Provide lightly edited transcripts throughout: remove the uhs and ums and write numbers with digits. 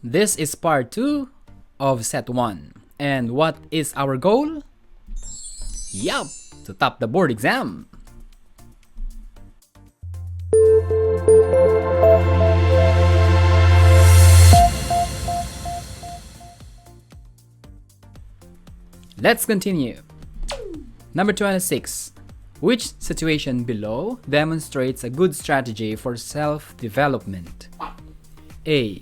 This is part 2 of set 1. And what is our goal? Yup, to top the board exam. Let's continue. Number 26. Which situation below demonstrates a good strategy for self-development? A.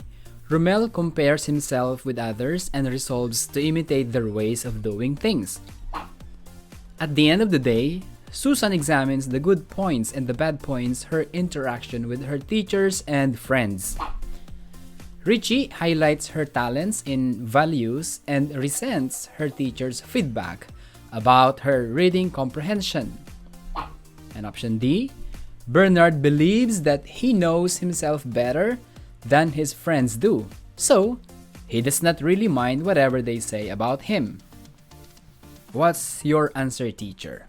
Rommel compares himself with others and resolves to imitate their ways of doing things. At the end of the day, Susan examines the good points and the bad points her interaction with her teachers and friends. Richie highlights her talents in values and resents her teacher's feedback about her reading comprehension. And option D, Bernard believes that he knows himself better than his friends do, so he does not really mind whatever they say about him. What's your answer, teacher?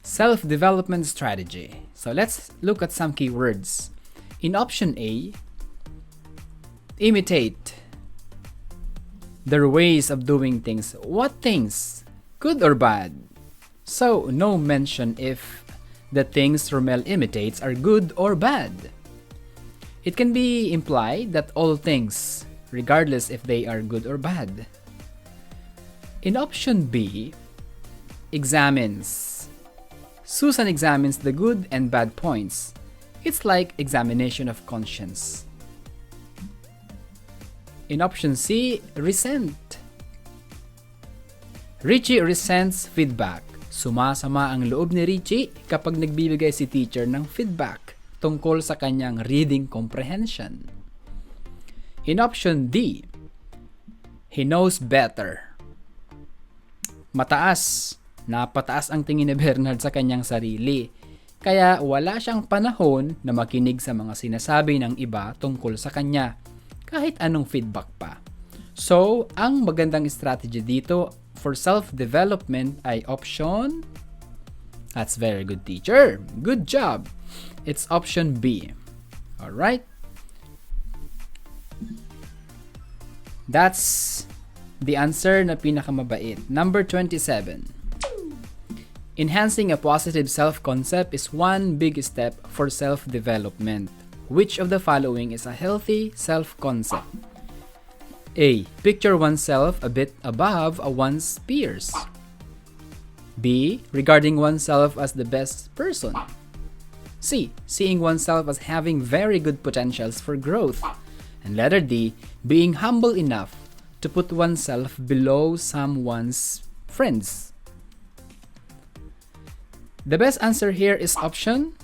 Self-development strategy. So let's look at some keywords. In option A, imitate their ways of doing things. What things? Good or bad? So no mention if the things Rommel imitates are good or bad. It can be implied that all things, regardless if they are good or bad. In option B, examines. Susan examines the good and bad points. It's like examination of conscience. In option C, resent. Richie resents feedback. Sumasama ang loob ni Richie kapag nagbibigay si teacher ng feedback tungkol sa kanyang reading comprehension. In option D, he knows better. Napataas ang tingin ni Bernard sa kanyang sarili. Kaya wala siyang panahon na makinig sa mga sinasabi ng iba tungkol sa kanya, kahit anong feedback pa. So, ang magandang strategy dito for self-development ay option. That's very good, teacher. Good job. It's option B. Alright? That's the answer na pinakamabait. Number 27. Enhancing a positive self-concept is one big step for self-development. Which of the following is a healthy self-concept? A. Picture oneself a bit above one's peers. B. Regarding oneself as the best person. C. Seeing oneself as having very good potentials for growth. And letter D. Being humble enough to put oneself below someone's friends. The best answer here is option?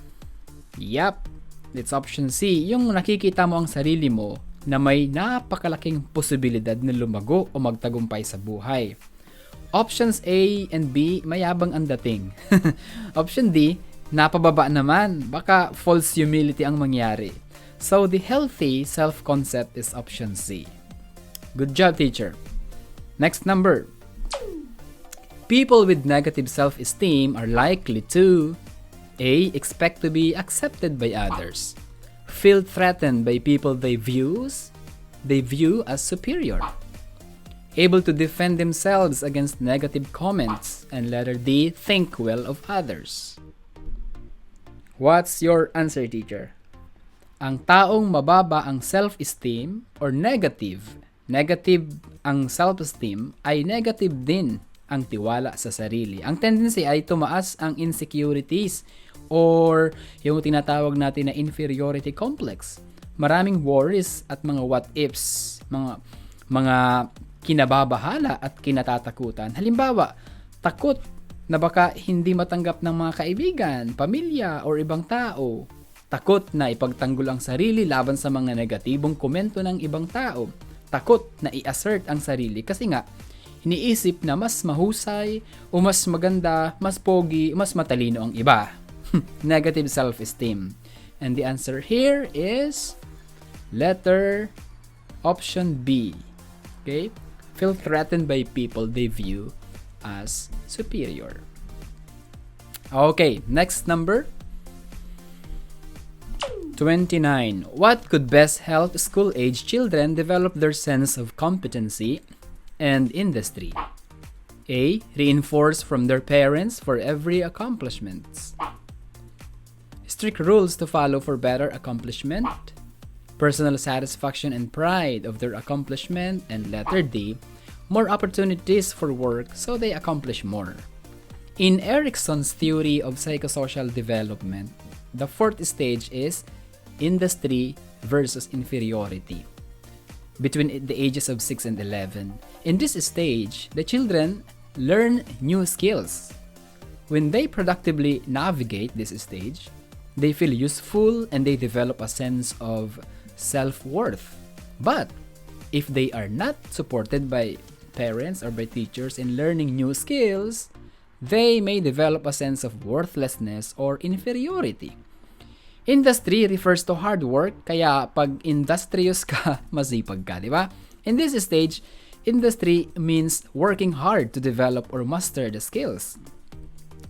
Yup, it's option C. Yung nakikita mo ang sarili mo na may napakalaking posibilidad na lumago o magtagumpay sa buhay. Options A and B, mayabang ang dating. Option D, napababa naman. Baka false humility ang mangyari. So, the healthy self-concept is option C. Good job, teacher. Next number. People with negative self-esteem are likely to A. Expect to be accepted by others. Feel threatened by people they view as superior. Able to defend themselves against negative comments. And letter D. Think well of others. What's your answer, teacher? Ang taong mababa ang self-esteem or negative ang self-esteem ay negative din ang tiwala sa sarili. Ang tendency ay tumaas ang insecurities or yung tinatawag natin na inferiority complex. Maraming worries at mga what-ifs, mga kinababahala at kinatatakutan. Halimbawa, takot na baka hindi matanggap ng mga kaibigan, pamilya, or ibang tao. Takot na ipagtanggol ang sarili laban sa mga negatibong komento ng ibang tao. Takot na i-assert ang sarili kasi nga, iniisip na mas mahusay o mas maganda, mas pogi, mas matalino ang iba. Negative self-esteem. And the answer here is letter option B. Okay? Feel threatened by people they view as superior. Okay, next number. 29. What could best help school-age children develop their sense of competency and industry? A. Reinforce from their parents for every accomplishment. Strict rules to follow for better accomplishment. Personal satisfaction and pride of their accomplishment. And letter D. More opportunities for work so they accomplish more. In Erickson's theory of psychosocial development, the fourth stage is industry versus inferiority between the ages of 6 and 11. In this stage, the children learn new skills. When they productively navigate this stage, they feel useful and they develop a sense of self-worth. But if they are not supported by parents or by teachers in learning new skills, they may develop a sense of worthlessness or inferiority. Industry refers to hard work, kaya pag industrious ka, masipag ka, di ba? In this stage, industry means working hard to develop or master the skills.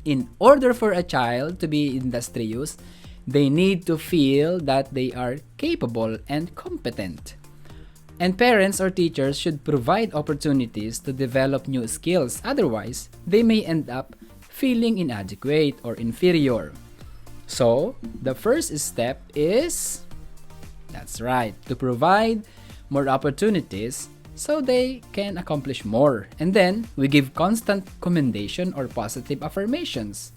In order for a child to be industrious, they need to feel that they are capable and competent. And parents or teachers should provide opportunities to develop new skills. Otherwise, they may end up feeling inadequate or inferior. So, the first step is, that's right, to provide more opportunities so they can accomplish more. And then, we give constant commendation or positive affirmations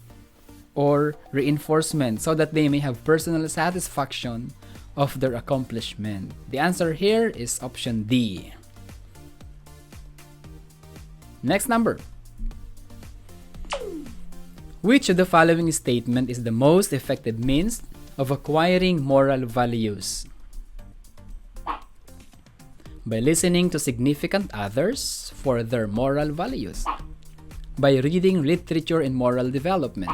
or reinforcement so that they may have personal satisfaction of their accomplishment. The answer here is option D. Next number. Which of the following statement is the most effective means of acquiring moral values? By listening to significant others for their moral values. By reading literature in moral development.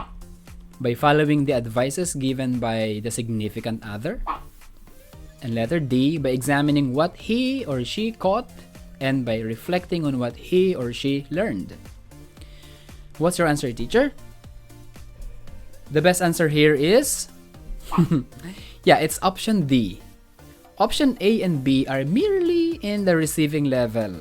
By following the advices given by the significant other. And letter D, by examining what he or she caught and by reflecting on what he or she learned. What's your answer, teacher? The best answer here is yeah, it's option D. Option A and B are merely in the receiving level.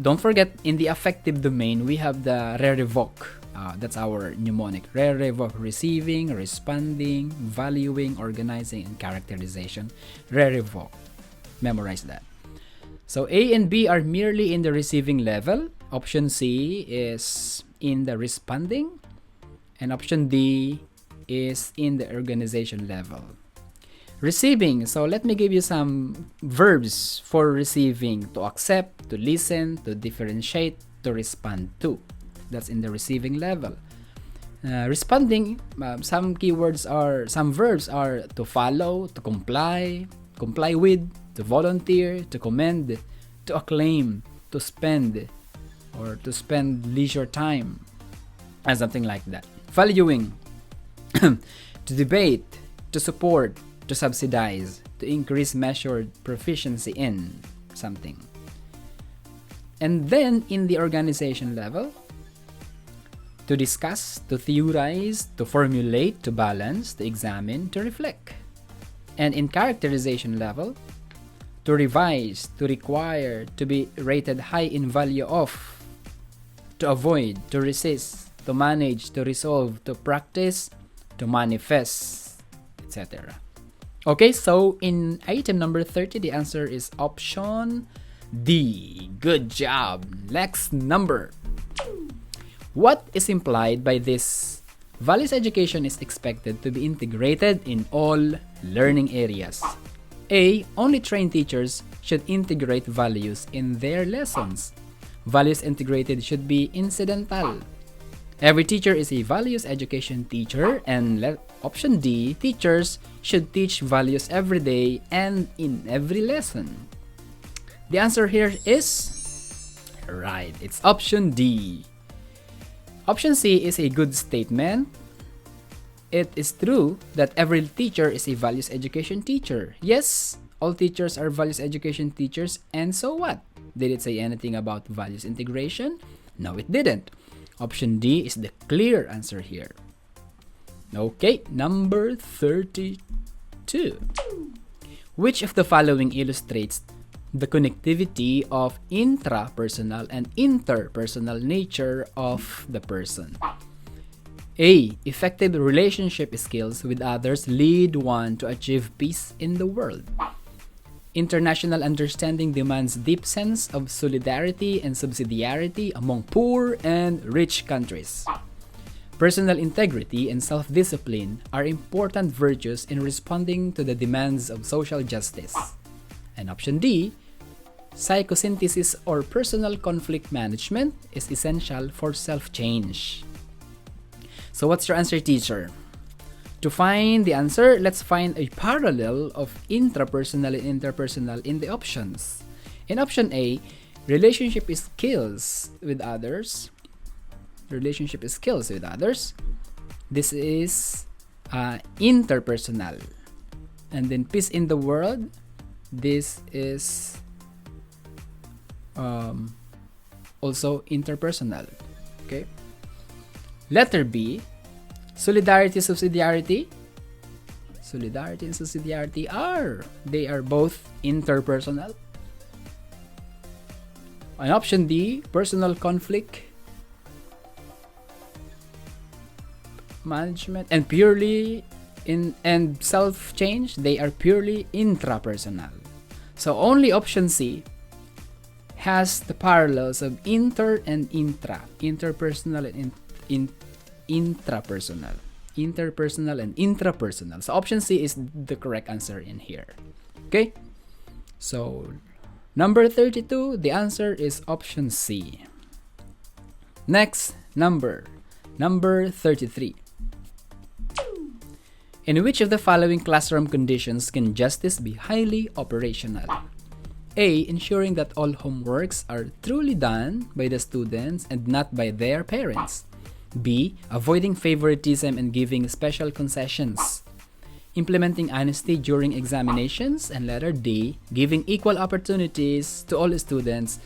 Don't forget, in the affective domain, we have the re-revoke. That's our mnemonic. Re-revoke, receiving, responding, valuing, organizing, and characterization. Re-revoke. Memorize that. So A and B are merely in the receiving level. Option C is in the responding. And option D is in the organization level. Receiving. So let me give you some verbs for receiving. To accept, to listen, to differentiate, to respond to. That's in the receiving level. Responding, some verbs are to follow, to comply with, to volunteer, to commend, to acclaim, to spend, or to spend leisure time, and something like that. Valuing, to debate, to support, to subsidize, to increase measured proficiency in something. And then in the organization level, to discuss, to theorize, to formulate, to balance, to examine, to reflect. And in characterization level, to revise, to require, to be rated high in value of, to avoid, to resist, to manage, to resolve, to practice, to manifest, etc. Okay, so in item number 30, the answer is option D. Good job. Next number. What is implied by this? Values education is expected to be integrated in all learning areas. A. Only trained teachers should integrate values in their lessons. Values integrated should be incidental. Every teacher is a values education teacher, and option D, teachers should teach values every day and in every lesson. The answer here is right. It's option D. Option C is a good statement. It is true that every teacher is a values education teacher. Yes, all teachers are values education teachers, and so what? Did it say anything about values integration? No, it didn't. Option D is the clear answer here. Okay, number 32. Which of the following illustrates the connectivity of intrapersonal and interpersonal nature of the person? A. Effective relationship skills with others lead one to achieve peace in the world. International understanding demands deep sense of solidarity and subsidiarity among poor and rich countries. Personal integrity and self-discipline are important virtues in responding to the demands of social justice. And option D, psychosynthesis or personal conflict management is essential for self-change. So what's your answer, teacher? To find the answer, let's find a parallel of intrapersonal and interpersonal in the options. In option A, relationship skills with others. Relationship skills with others. This is interpersonal. And then peace in the world. This is also interpersonal. Okay. Letter B, solidarity, subsidiarity. Solidarity and subsidiarity they are both interpersonal. And option D, personal conflict management and self-change, they are purely intrapersonal. So only option C has the parallels of inter and intra, interpersonal and intrapersonal, interpersonal and intrapersonal. So option C is the correct answer in here. Okay, so number 32, the answer is option C. Next number 33. In which of the following classroom conditions can justice be highly operational? A. Ensuring that all homeworks are truly done by the students and not by their parents. B. Avoiding favoritism and giving special concessions. Implementing honesty during examinations. And letter D. Giving equal opportunities to all students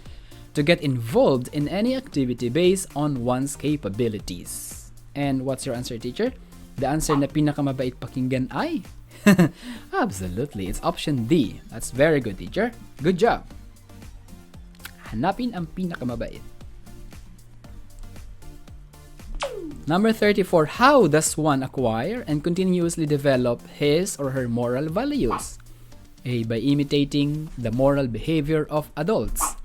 to get involved in any activity based on one's capabilities. And what's your answer, teacher? The answer na pinakamabait pakinggan ay absolutely, it's option D. That's very good, teacher. Good job. Hanapin ang pinakamabait. Number 34. How does one acquire and continuously develop his or her moral values? A. By imitating the moral behavior of adults.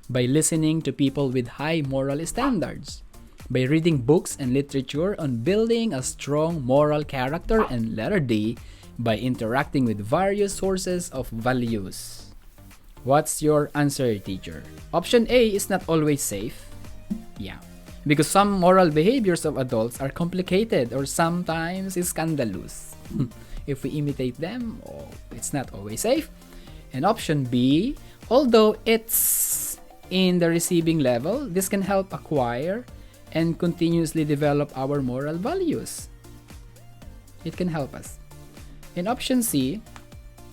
By listening to people with high moral standards. By reading books and literature on building a strong moral character. And letter D, by interacting with various sources of values. What's your answer, teacher? Option A is not always safe. Yeah, because some moral behaviors of adults are complicated or sometimes scandalous. If we imitate them, it's not always safe. And option B, although it's in the receiving level, this can help acquire and continuously develop our moral values. It can help us. In option C,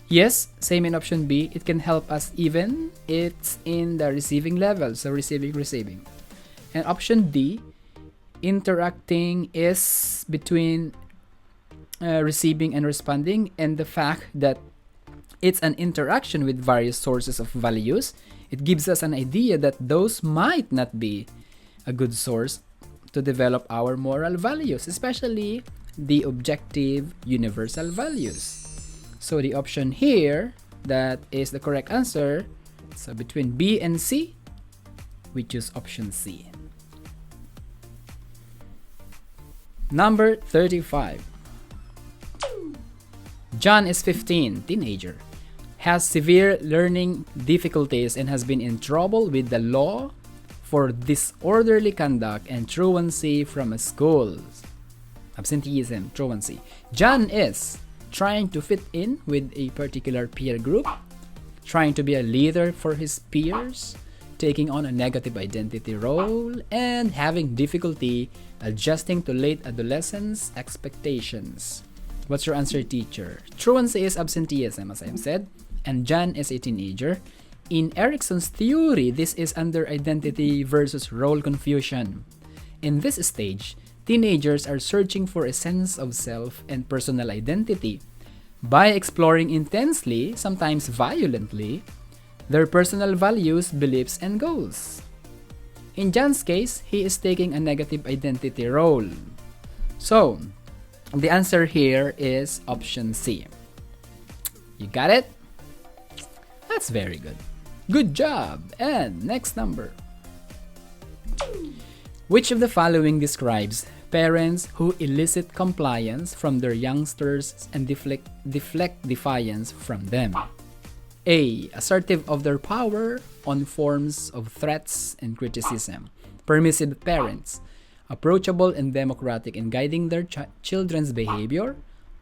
yes, same in option B, it can help us even it's in the receiving level, so receiving. And option D, interacting is between receiving and responding, and the fact that it's an interaction with various sources of values, it gives us an idea that those might not be a good source to develop our moral values, especially the objective universal values. So the option here that is the correct answer, so between B and C, we choose option C. Number 35. John is 15, teenager, has severe learning difficulties and has been in trouble with the law for disorderly conduct and truancy from a school. Absenteeism, truancy. John is trying to fit in with a particular peer group, trying to be a leader for his peers, taking on a negative identity role, and having difficulty adjusting to late adolescence expectations. What's your answer, teacher? Truancy is absenteeism, as I have said, and John is a teenager. In Erickson's theory, this is under identity versus role confusion. In this stage, teenagers are searching for a sense of self and personal identity by exploring intensely, sometimes violently, their personal values, beliefs, and goals. In John's case, he is taking a negative identity role. So, the answer here is option C. You got it? That's very good. Good job! And next number. Which of the following describes parents who elicit compliance from their youngsters and deflect defiance from them? A. Assertive of their power on forms of threats and criticism. Permissive parents. Approachable and democratic in guiding their children's behavior.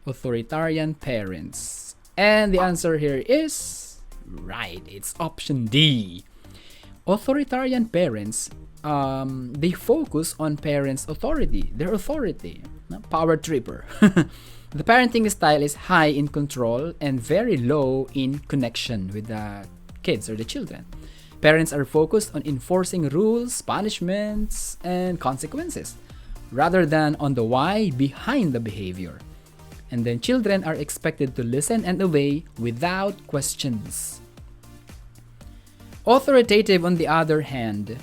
Authoritarian parents. And the answer here is right. It's option D. Authoritarian parents, they focus on parents' authority, their authority, power tripper. The parenting style is high in control and very low in connection with the kids or the children. Parents are focused on enforcing rules, punishments, and consequences, rather than on the why behind the behavior. And then children are expected to listen and obey without questions. Authoritative, on the other hand,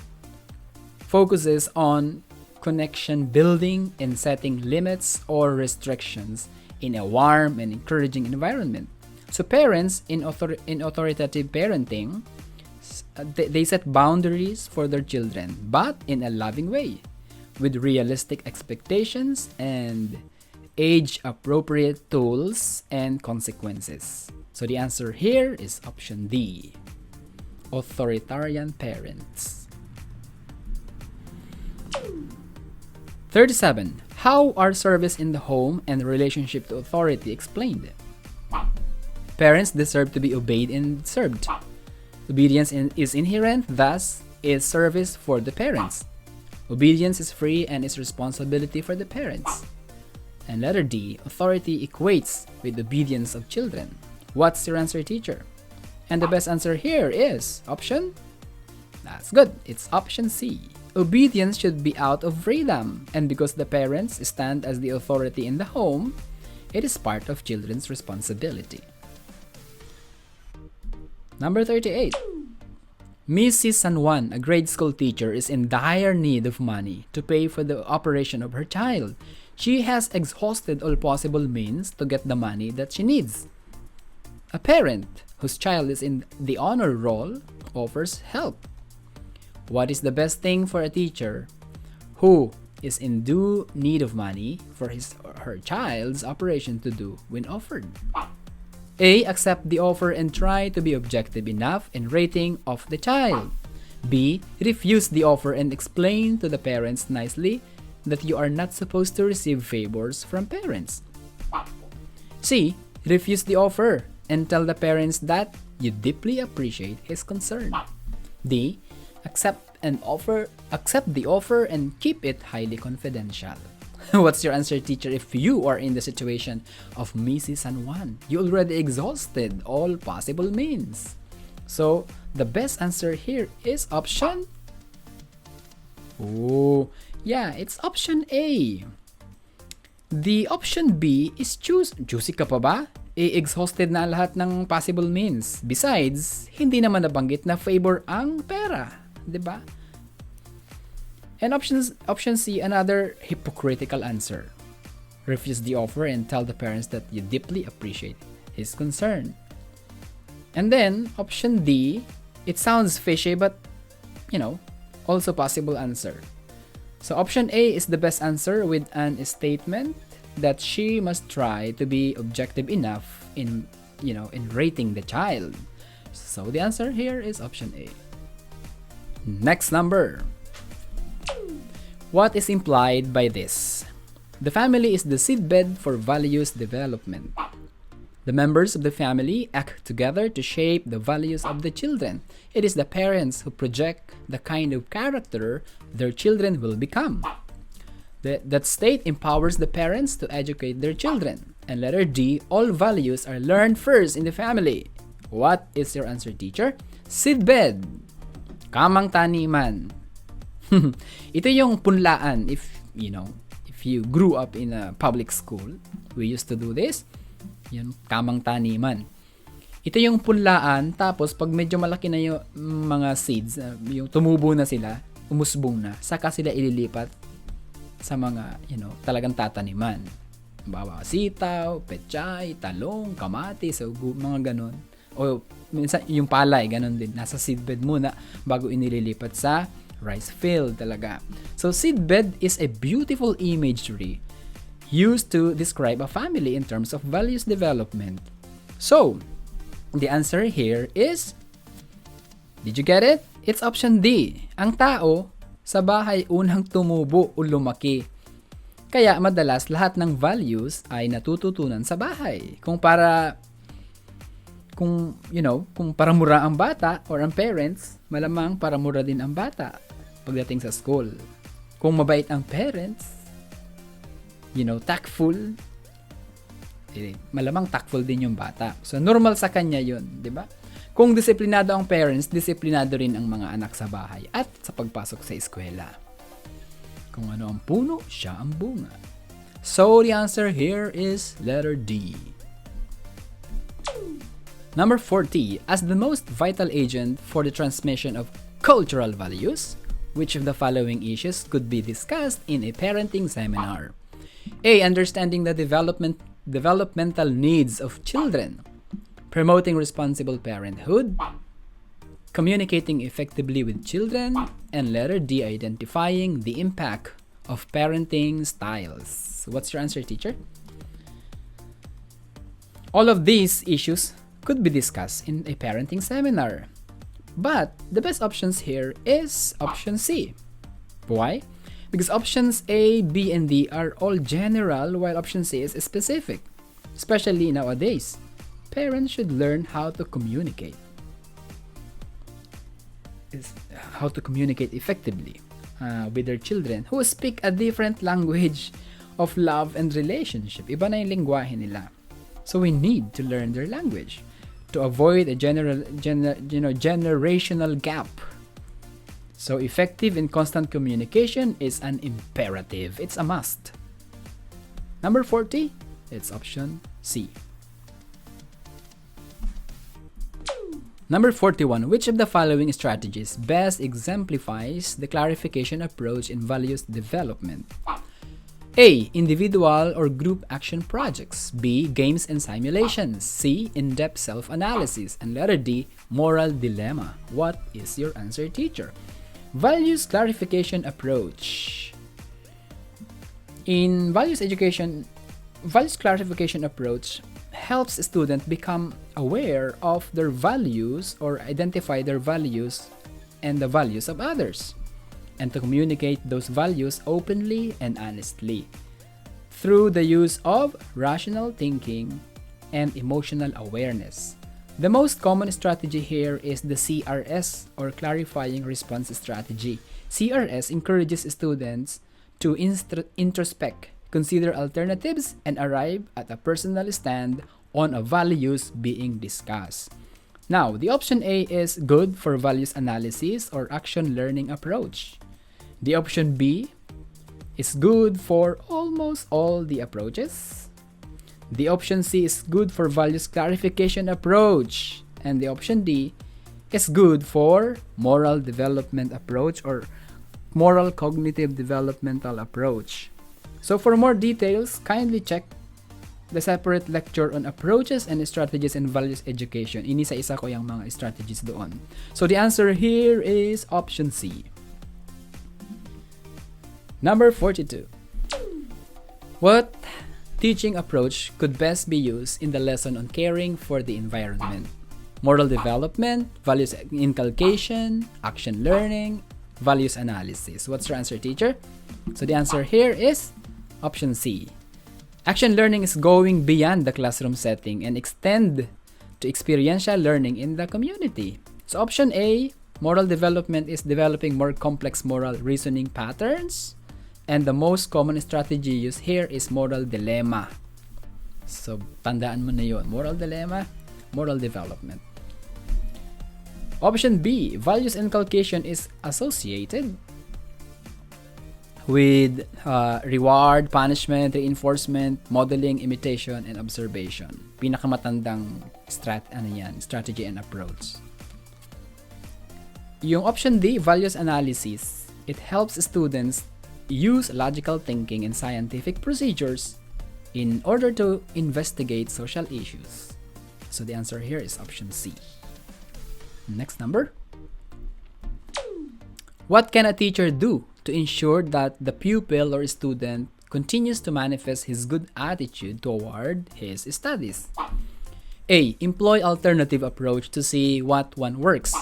focuses on connection building and setting limits or restrictions in a warm and encouraging environment. So parents in authoritative parenting, they set boundaries for their children, but in a loving way, with realistic expectations and age-appropriate tools and consequences. So the answer here is option D. Authoritarian parents. 37. How are service in the home and relationship to authority explained? Parents deserve to be obeyed and served. Obedience is inherent, thus is service for the parents. Obedience is free and is responsibility for the parents. And letter D, authority equates with obedience of children. What's your answer, teacher? And the best answer here is option? That's good. It's option C. Obedience should be out of freedom, and because the parents stand as the authority in the home, it is part of children's responsibility. Number 38. Mrs. San Juan, a grade school teacher, is in dire need of money to pay for the operation of her child. She has exhausted all possible means to get the money that she needs. A parent whose child is in the honor roll offers help. What is the best thing for a teacher who is in due need of money for his or her child's operation to do when offered? A. Accept the offer and try to be objective enough in rating of the child. B. Refuse the offer and explain to the parents nicely that you are not supposed to receive favors from parents. C. Refuse the offer and tell the parents that you deeply appreciate his concern. D. Accept the offer and keep it highly confidential. What's your answer, teacher, if you are in the situation of Mrs. San Juan? You already exhausted all possible means. So, the best answer here is option? Oh, yeah, it's option A. The option B is juicy ka pa ba? Exhausted na lahat ng possible means. Besides, hindi naman nabanggit na favor ang pera. Diba? And option C, another hypocritical answer. Refuse the offer and tell the parents that you deeply appreciate his concern. And then, option D, it sounds fishy but, also possible answer. So option A is the best answer with an statement that she must try to be objective enough in rating the child. So the answer here is option A. Next number. What is implied by this? The family is the seedbed for values development. The members of the family act together to shape the values of the children. It is the parents who project the kind of character their children will become. That state empowers the parents to educate their children. And letter D, all values are learned first in the family. What is your answer, teacher? Seedbed. Kamang taniman. Ito yung punlaan if if you grew up in a public school, we used to do this. Yun, kamang taniman. Ito yung punlaan, tapos pag medyo malaki na yung mga seeds, yung tumubo na sila, umusbong na, saka sila ililipat sa mga, talagang tataniman. Bawa sitaw, pechay, talong, kamatis, mga ganon. O minsan yung palay, ganon din. Nasa seedbed muna bago inililipat sa rice field talaga. So seedbed is a beautiful imagery used to describe a family in terms of values development. So, the answer here is, did you get it? It's option D. Ang tao sa bahay unang tumubo o lumaki. Kaya madalas lahat ng values ay natututunan sa bahay. Kung para mura ang bata or ang parents, malamang para mura din ang bata pagdating sa school. Kung mabait ang parents, tactful, malamang tactful din yung bata. So, normal sa kanya yun, di ba? Kung disiplinado ang parents, disiplinado rin ang mga anak sa bahay at sa pagpasok sa eskwela. Kung ano ang puno, siya ang bunga. So, the answer here is letter D. Number 40. As the most vital agent for the transmission of cultural values, which of the following issues could be discussed in a parenting seminar? A. Understanding the developmental needs of children, promoting responsible parenthood, communicating effectively with children, and letter D. Identifying the impact of parenting styles. What's your answer, teacher? All of these issues could be discussed in a parenting seminar, but the best options here is option C. Why? Because options A, B, and D are all general, while option C is specific. Especially nowadays, parents should learn how to communicate. How to communicate effectively with their children who speak a different language of love and relationship. Iba na yung lingwahe nila. So we need to learn their language to avoid a generational gap. So effective and constant communication is an imperative. It's a must. Number 40, it's option C. Number 41, which of the following strategies best exemplifies the clarification approach in values development? A. Individual or group action projects. B. Games and simulations. C. In-depth self-analysis. And letter D. Moral dilemma. What is your answer, teacher? Values clarification approach. In values clarification approach helps students become aware of their values or identify their values and the values of others, and to communicate those values openly and honestly through the use of rational thinking and emotional awareness. The most common strategy here is the CRS, or clarifying response strategy. CRS encourages students to introspect, consider alternatives, and arrive at a personal stand on a values being discussed. Now, the option A is good for values analysis or action learning approach. The option B is good for almost all the approaches. The option C is good for values clarification approach. And the option D is good for moral development approach or moral cognitive developmental approach. So for more details, kindly check the separate lecture on approaches and strategies in values education. Inisa-isa ko yung mga strategies doon. So the answer here is option C. Number 42. What teaching approach could best be used in the lesson on caring for the environment? Moral development, values inculcation, action learning, values analysis. What's your answer, teacher? So the answer here is option C. Action learning is going beyond the classroom setting and extend to experiential learning in the community. So option A, moral development, is developing more complex moral reasoning patterns. And the most common strategy used here is moral dilemma. So, tandaan mo na yun. Moral dilemma, moral development. Option B, values inculcation is associated with reward, punishment, reinforcement, modeling, imitation, and observation. Pinakamatandang strategy and approach. Yung option D, values analysis, it helps students use logical thinking and scientific procedures in order to investigate social issues. So the answer here is option C. Next number. What can a teacher do to ensure that the pupil or student continues to manifest his good attitude toward his studies? A. Employ alternative approach to see what one works.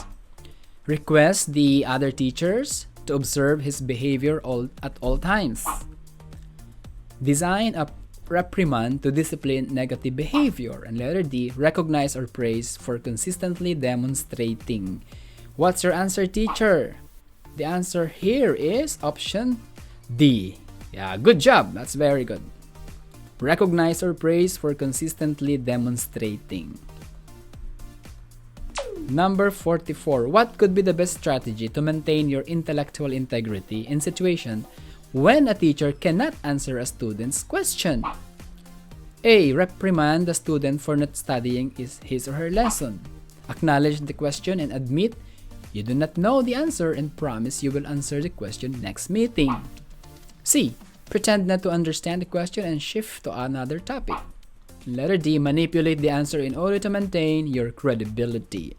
Request the other teachers to observe his behavior at all times. Design a reprimand to discipline negative behavior. And letter D. Recognize or praise for consistently demonstrating. What's your answer, teacher? The answer here is option D. Yeah, good job. That's very good. Recognize or praise for consistently demonstrating. Number 44. What could be the best strategy to maintain your intellectual integrity in situation when a teacher cannot answer a student's question? A. Reprimand the student for not studying his or her lesson. Acknowledge the question and admit you do not know the answer and promise you will answer the question next meeting. C. Pretend not to understand the question and shift to another topic. Letter D. Manipulate the answer in order to maintain your credibility.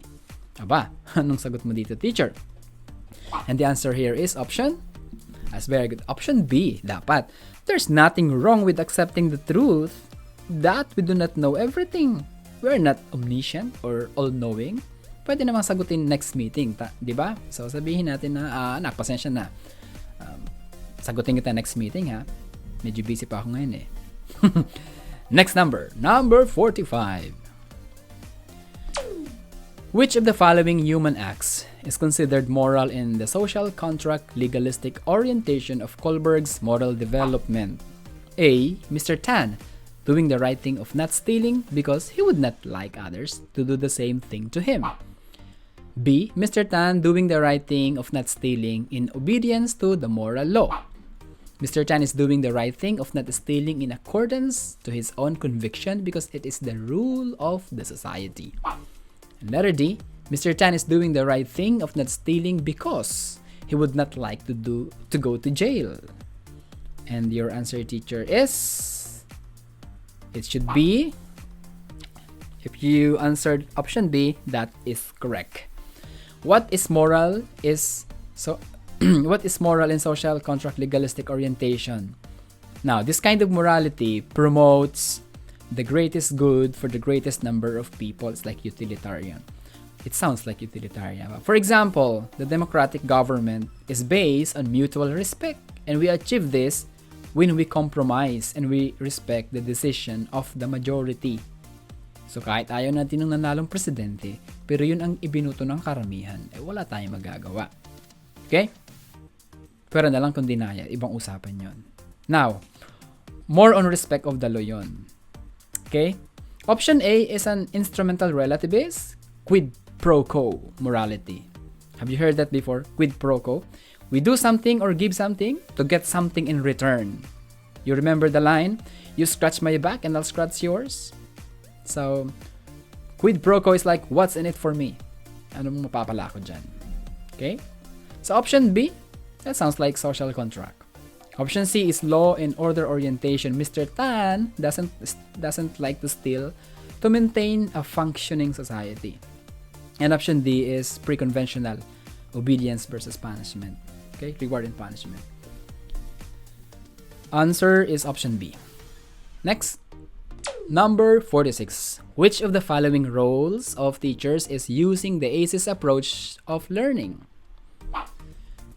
Aba, anong sagot mo dito, teacher? And the answer here is option? That's very good. Option B, dapat. There's nothing wrong with accepting the truth that we do not know everything. We're not omniscient or all-knowing. Pwede namang sagutin next meeting, di ba? So sabihin natin na, anak, pasensya na. Sagutin kita next meeting, ha? Medyo busy pa ako ngayon, eh. Next number 45. Which of the following human acts is considered moral in the social contract legalistic orientation of Kohlberg's moral development? A. Mr. Tan, doing the right thing of not stealing because he would not like others to do the same thing to him. B. Mr. Tan, doing the right thing of not stealing in obedience to the moral law. Mr. Tan is doing the right thing of not stealing in accordance to his own conviction because it is the rule of the society. And letter D. Mr. Tan is doing the right thing of not stealing because he would not like to go to jail. And your answer, teacher, is... It should be... If you answered option B, that is correct. What is moral in social contract legalistic orientation? Now, this kind of morality promotes the greatest good for the greatest number of people. It's like utilitarian. It sounds like utilitarian. For example, the democratic government is based on mutual respect, and we achieve this when we compromise and we respect the decision of the majority. So kahit ayaw natin ng nanalong presidente, pero yun ang ibinuto ng karamihan, wala tayong magagawa. Okay? Pero na lang kung dinaya, ibang usapan yon. Now, more on respect of the law yun. Okay? Option A is an instrumental relativist, quid pro quo morality. Have you heard that before? Quid pro quo. We do something or give something to get something in return. You remember the line, you scratch my back and I'll scratch yours? So, quid pro quo is like, what's in it for me? Anong mapapala ko dyan? Okay? So, option B, that sounds like social contract. Option C is law and order orientation. Mr. Tan doesn't like to steal to maintain a functioning society. And option D is pre-conventional, obedience versus punishment. Okay? Reward and punishment. Answer is option B. Next. Number 46. Which of the following roles of teachers is using the ACES approach of learning?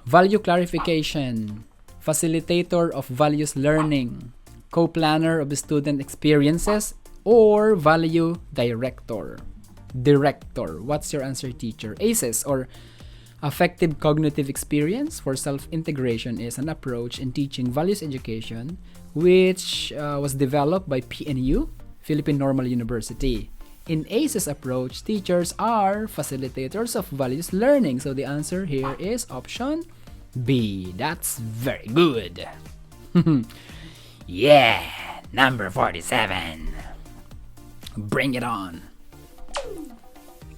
Value clarification, facilitator of values learning, co-planner of student experiences, or value director? Director. What's your answer, teacher? ACES, or affective cognitive experience for self-integration, is an approach in teaching values education which was developed by PNU, Philippine Normal University. In ACES approach, teachers are facilitators of values learning. So the answer here is option B. That's very good. Yeah, number 47. Bring it on.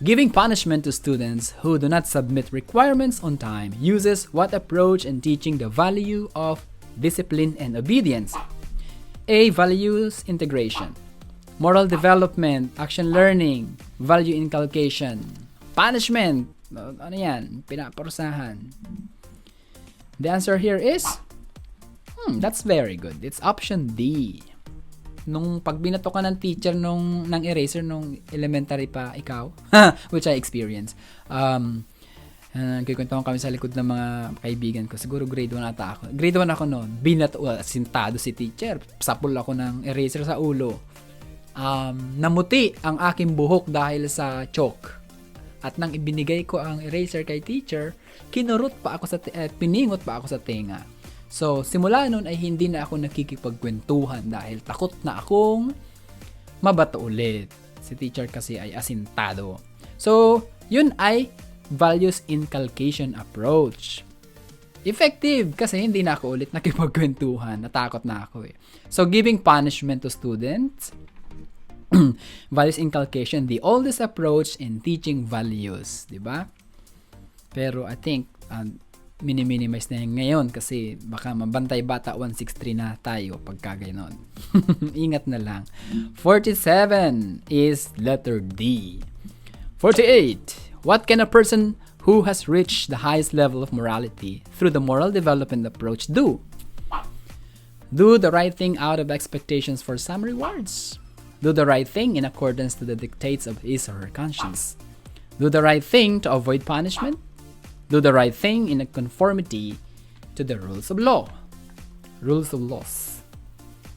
Giving punishment to students who do not submit requirements on time uses what approach in teaching the value of discipline and obedience? A. Values integration. Moral development, action learning, value inculcation. Punishment. Ano yan? Pinaparusahan. The answer here is, that's very good. It's option D. Nung pag binato ka ng teacher ng eraser nung elementary pa ikaw, which I experienced, kikwentuhan kami sa likod ng mga kaibigan ko. Siguro grade 1 ata ako. Grade 1 ako noon. Sintado si teacher. Sapul ako ng eraser sa ulo. Namuti ang aking buhok dahil sa chalk. At nang ibinigay ko ang eraser kay teacher, piningot pa ako sa tenga. So, simula noon ay hindi na ako nakikipagkwentuhan dahil takot na akong mabato ulit. Si teacher kasi ay asintado. So, yun ay values inculcation approach. Effective kasi hindi na ako ulit nakipagkwentuhan. Natakot na ako eh. So, giving punishment to students. Values inculcation, the oldest approach in teaching values. Diba? Pero I think, minimize na yun ngayon kasi baka mabantay bata 163 na tayo pagka gano'n. Ingat na lang. 47 is letter D. 48. What can a person who has reached the highest level of morality through the moral development approach do? Do the right thing out of expectations for some rewards. Do the right thing in accordance to the dictates of his or her conscience. Do the right thing to avoid punishment. Do the right thing in conformity to the rules of law. Rules of laws.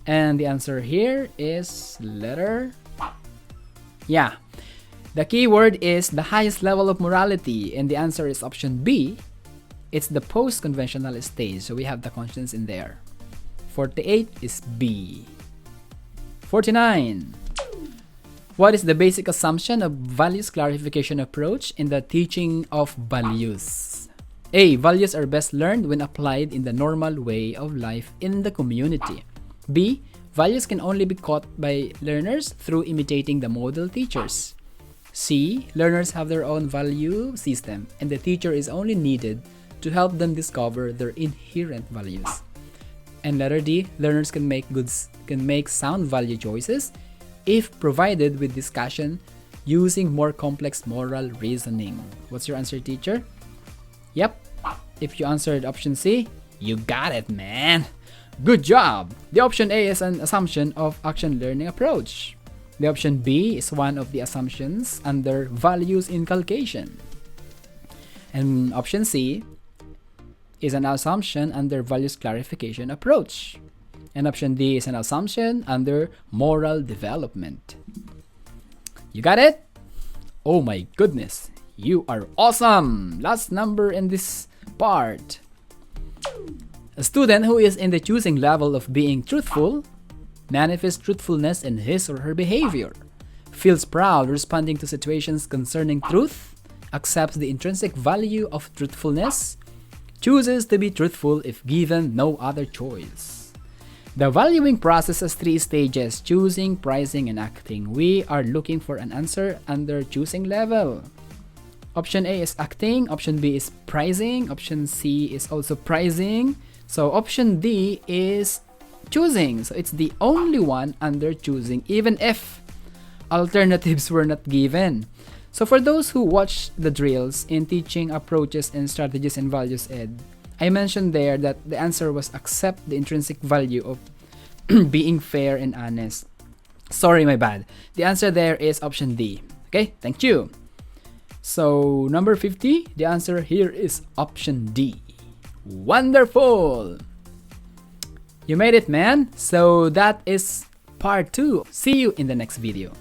And the answer here is letter. Yeah. The key word is the highest level of morality. And the answer is option B. It's the post-conventional stage. So we have the conscience in there. 48 is B. 49. What is the basic assumption of values clarification approach in the teaching of values? A. Values are best learned when applied in the normal way of life in the community. B. Values can only be caught by learners through imitating the model teachers. C. Learners have their own value system and the teacher is only needed to help them discover their inherent values. And letter D. Learners can make sound value choices if provided with discussion using more complex moral reasoning. What's your answer, teacher? Yep. If you answered option C, you got it, man. Good job. The option A is an assumption of action learning approach. The option B is one of the assumptions under values inculcation. And option C is an assumption under values clarification approach. And option D is an assumption under moral development. You got it? Oh my goodness. You are awesome. Last number in this part. A student who is in the choosing level of being truthful manifests truthfulness in his or her behavior, feels proud responding to situations concerning truth, accepts the intrinsic value of truthfulness, chooses to be truthful if given no other choice. The valuing process has 3 stages: choosing, pricing, and acting. We are looking for an answer under choosing level. Option A is acting, option B is pricing, option C is also pricing. So option D is choosing. So it's the only one under choosing, even if alternatives were not given. So for those who watch the drills in teaching approaches and strategies in Values Ed, I mentioned there that the answer was accept the intrinsic value of being fair and honest. Sorry, my bad. The answer there is option D. Okay, thank you. So number 50, the answer here is option D. Wonderful! You made it, man. So that is part 2. See you in the next video.